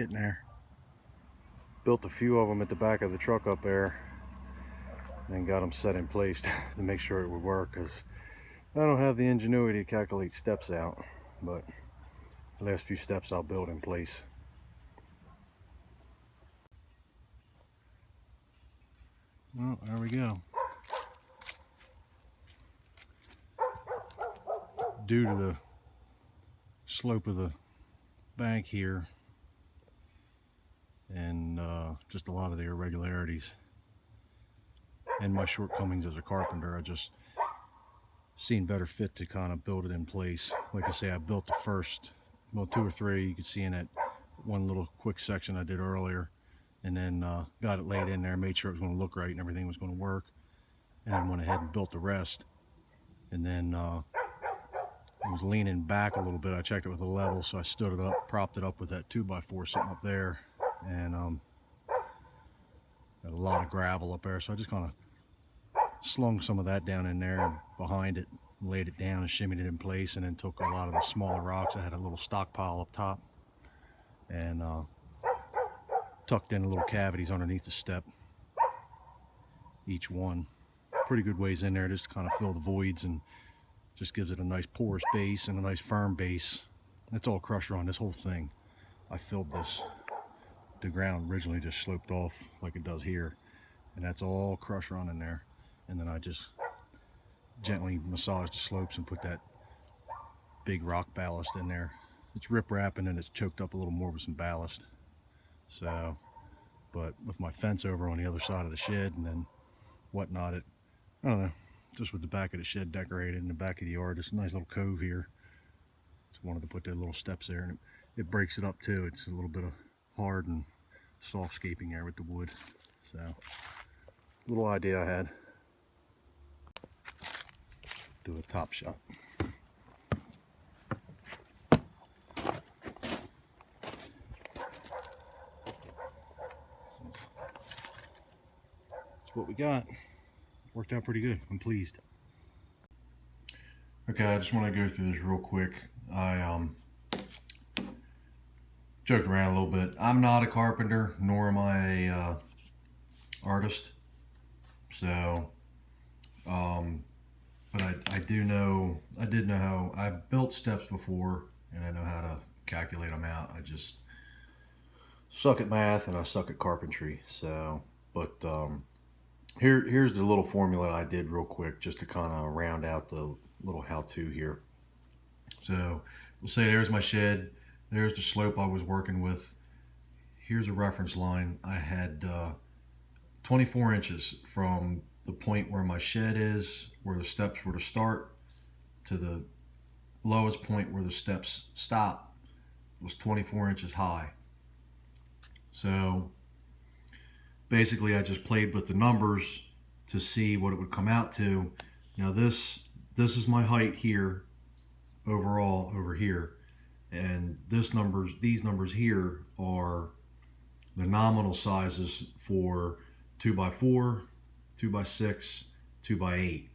getting there. Built a few of them at the back of the truck up there and got them set in place to make sure it would work, because I don't have the ingenuity to calculate steps out, but the last few steps I'll build in place. Well, there we go. Due to the slope of the bank here and just a lot of the irregularities and my shortcomings as a carpenter, I just seen better fit to kind of build it in place. Like I say, I built the first, well, 2 or 3 you could see in that one little quick section I did earlier, and then got it laid in there, made sure it was going to look right and everything was going to work, and then went ahead and built the rest. And then it was leaning back a little bit. I checked it with a level, so I stood it up, propped it up with that 2x4 sitting up there, and got a lot of gravel up there, so I just kind of slung some of that down in there and behind it, laid it down and shimmied it in place, and then took a lot of the smaller rocks. I had a little stockpile up top, and tucked in little cavities underneath the step, each one pretty good ways in there, just to kind of fill the voids, and just gives it a nice porous base and a nice firm base. That's all crusher on this whole thing. I filled this. The ground originally just sloped off like it does here, and that's all crusher on in there. And then I just gently massaged the slopes and put that big rock ballast in there. It's rip wrapping and it's choked up a little more with some ballast. So, but with my fence over on the other side of the shed and then whatnot, I don't know, just with the back of the shed decorated in the back of the yard, it's a nice little cove here. Just wanted to put the little steps there, and it breaks it up too. It's a little bit of hard and soft scaping there with the wood. So, little idea I had. Do a top shot. That's what we got. Worked out pretty good. I'm pleased. Okay, I just want to go through this real quick. I joked around a little bit. I'm not a carpenter, nor am I a artist. So, but I did know how I've built steps before, and I know how to calculate them out. I just suck at math and I suck at carpentry. So, but here's the little formula I did real quick, just to kind of round out the little how-to here. So we'll say there's my shed, there's the slope I was working with. Here's a reference line. I had 24 inches from the point where my shed is, where the steps were to start, to the lowest point where the steps stop, was 24 inches high. So basically I just played with the numbers to see what it would come out to. Now this is my height here overall over here, and these numbers here are the nominal sizes for 2x4, 2x6, 2x8.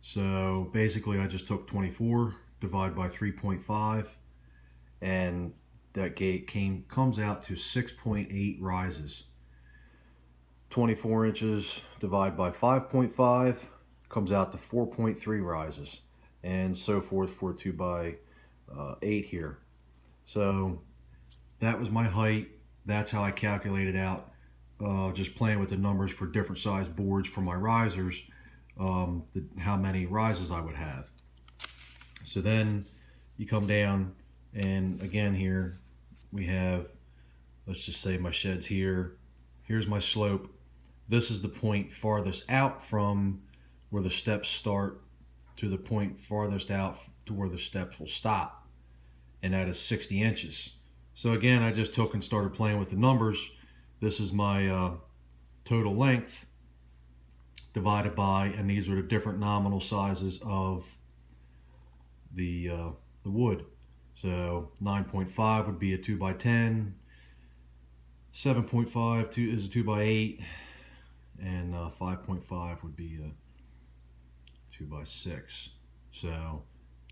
So basically I just took 24 divided by 3.5, and that comes out to 6.8 rises. 24 inches divided by 5.5 comes out to 4.3 rises, and so forth for 2x8 here. So that was my height. That's how I calculated out, just playing with the numbers for different size boards for my risers, how many rises I would have. So then you come down, and again here we have, let's just say my shed's here. Here's my slope. This is the point farthest out from where the steps start to the point farthest out to where the steps will stop, and that is 60 inches. So again, I just took and started playing with the numbers. This is my total length divided by, and these are the different nominal sizes of the wood. So 9.5 would be a 2x10, 7.5 is a 2x8, and 5.5 would be a 2x6. So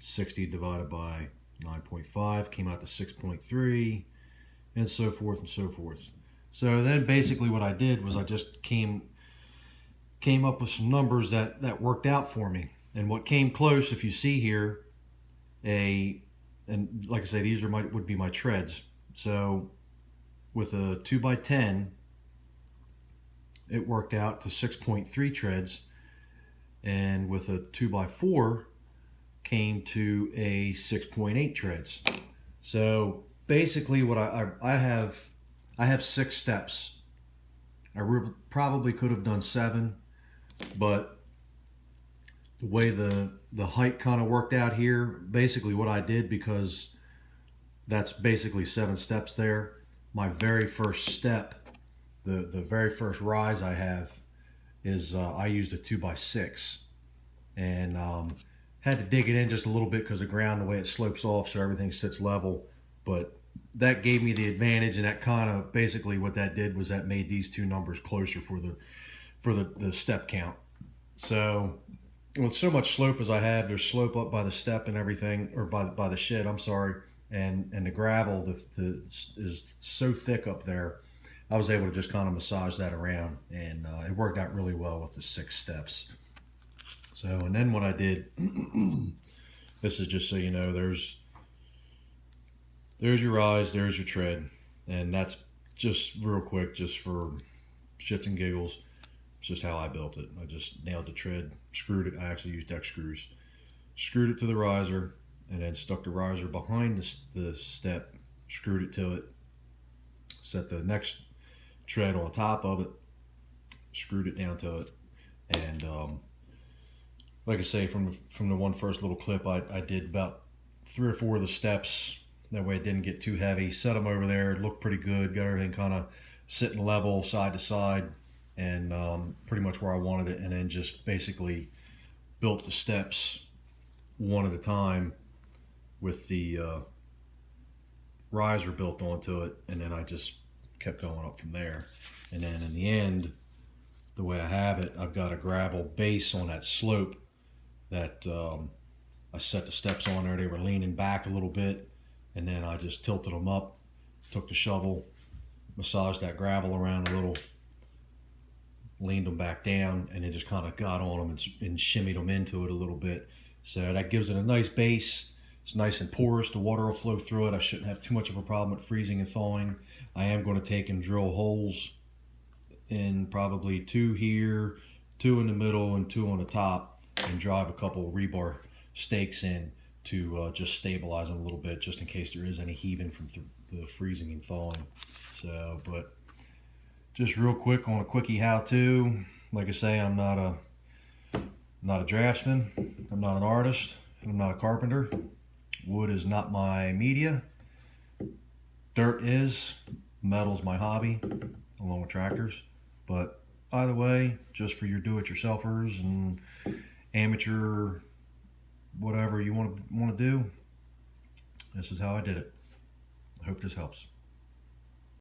60 divided by 9.5 came out to 6.3, and so forth and so forth. So then basically what I did was I just came up with some numbers that worked out for me. And what came close, if you see here, and like I say, these would be my treads. So with a 2x10, it worked out to 6.3 treads, and with a 2x4 came to a 6.8 treads. So basically what I have 6 steps. Probably could have done 7, but the way the height kind of worked out here, basically what I did, because that's basically 7 steps there. My very first step, the very first rise I have is I used a 2x6, and had to dig it in just a little bit because the ground, the way it slopes off, so everything sits level. But that gave me the advantage, and that kind of basically what that did was that made these two numbers closer for the step count. So with so much slope as I have, there's slope up by the step and everything, or by the shed, I'm sorry, and the gravel is so thick up there. I was able to just kind of massage that around, and it worked out really well with the 6 steps. So, and then what I did, this is just so you know, there's your rise, there's your tread, and that's just real quick, just for shits and giggles. It's just how I built it. I just nailed the tread, screwed it. I actually used deck screws, screwed it to the riser, and then stuck the riser behind the step, screwed it to it, set the next tread on top of it, screwed it down to it, and like I say, from the one first little clip, I did about 3 or 4 of the steps. That way it didn't get too heavy. Set them over there, looked pretty good, got everything kind of sitting level side to side, and pretty much where I wanted it, and then just basically built the steps one at a time with the riser built onto it, and then I just kept going up from there. And then in the end, the way I have it, I've got a gravel base on that slope that I set the steps on there. They were leaning back a little bit, and then I just tilted them up, took the shovel, massaged that gravel around a little, leaned them back down, and then just kind of got on them and shimmied them into it a little bit. So that gives it a nice base. It's nice and porous. The water will flow through it. I shouldn't have too much of a problem with freezing and thawing. I am going to take and drill holes in, probably 2 here, 2 in the middle, and 2 on the top, and drive a couple rebar stakes in to just stabilize them a little bit, just in case there is any heaving from the freezing and thawing. So, but just real quick on a quickie how-to. Like I say, I'm not a draftsman, I'm not an artist, and I'm not a carpenter. Wood is not my media. Dirt is. Metal's my hobby, along with tractors. But either way, just for your do-it-yourselfers and amateur, whatever you want to do, this is how I did it. I hope this helps.